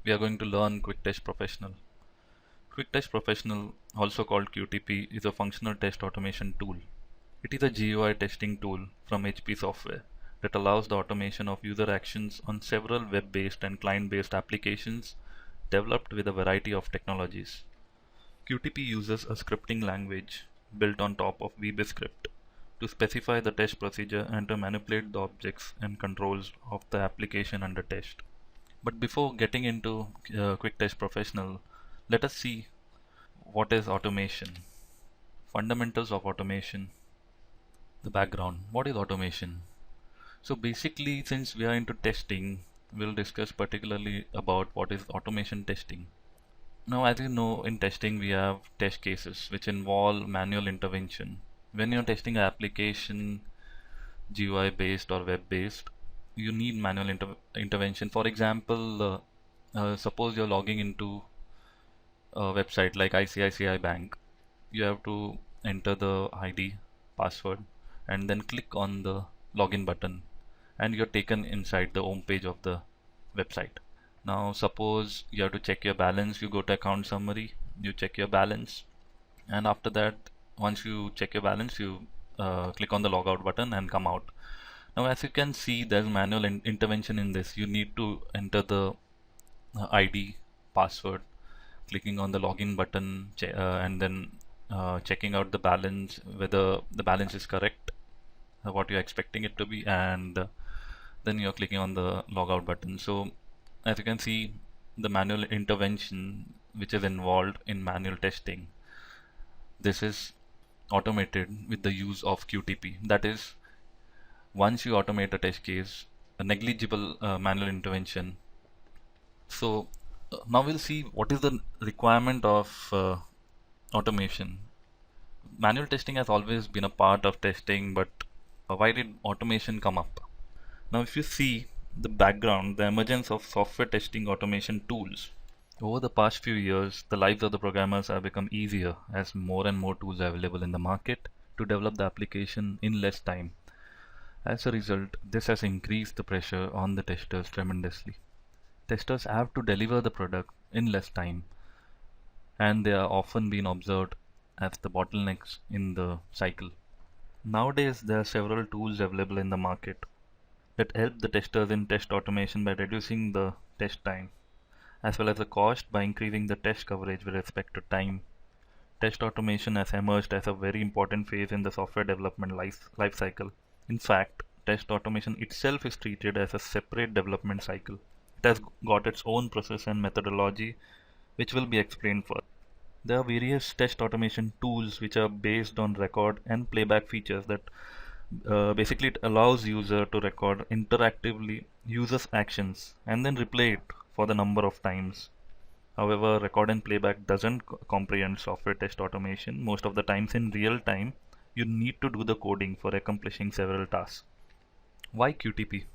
We are going to learn Quick Test Professional. Quick Test Professional, also called Qtp, is a functional test automation tool. It is a GUI testing tool from HP Software that allows the automation of user actions on several web-based and client-based applications developed with a variety of technologies. Qtp uses a scripting language built on top of VBScript to specify the test procedure and to manipulate the objects and controls of the application under test. But before getting into Quick Test Professional, let us see what is automation. Fundamentals of automation. The background. What is automation? So basically, since we are into testing, we'll discuss particularly about what is automation testing. Now, as you know, in testing we have test cases which involve manual intervention. When you're testing an application, GUI based or web based, you need manual intervention. For example, suppose you're logging into a website like ICICI Bank. You have to enter the ID, password, and then click on the login button, and you're taken inside the home page of the website. Now suppose you have to check your balance. You go to account summary, you check your balance, and after that, once you check your balance, you click on the logout button and come out. Now as you can see, there's manual intervention in this. You need to enter the ID, password, clicking on the login button, and then checking out the balance, whether the balance is correct, what you're expecting it to be, and then you're clicking on the logout button. So as you can see, the manual intervention which is involved in manual testing, this is automated with the use of Qtp. That is, once you automate a test case, a negligible manual intervention. So now we'll see what is the requirement of automation. Manual testing has always been a part of testing, but why did automation come up? Now if you see the background, the emergence of software testing automation tools. Over the past few years, the lives of the programmers have become easier as more and more tools are available in the market to develop the application in less time. As a result, this has increased the pressure on the testers tremendously. Testers have to deliver the product in less time, and they are often being observed as the bottlenecks in the cycle. Nowadays, there are several tools available in the market that help the testers in test automation by reducing the test time, as well as the cost by increasing the test coverage with respect to time. Test automation has emerged as a very important phase in the software development life cycle. In fact, test automation itself is treated as a separate development cycle. It has got its own process and methodology, which will be explained further. There are various test automation tools which are based on record and playback features that basically it allows user to record interactively users actions and then replay it for the number of times. However, record and playback doesn't comprehend software test automation. Most of the times in real time, you need to do the coding for accomplishing several tasks. Why Qtp?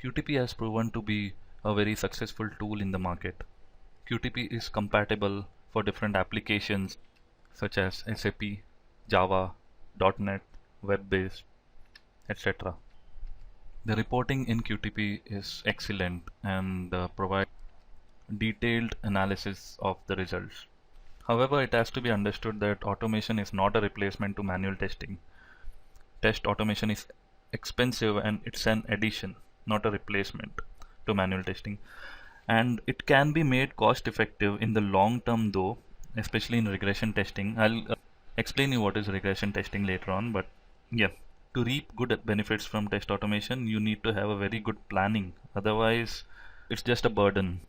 Qtp has proven to be a very successful tool in the market. Qtp is compatible for different applications such as SAP, Java, .NET, web-based, etc. The reporting in Qtp is excellent and provides detailed analysis of the results. However, it has to be understood that automation is not a replacement to manual testing. Test automation is expensive and it's an addition, not a replacement to manual testing. And it can be made cost effective in the long term though, especially in regression testing. I'll explain you what is regression testing later on, but yeah. To reap good benefits from test automation, you need to have a very good planning. Otherwise, it's just a burden.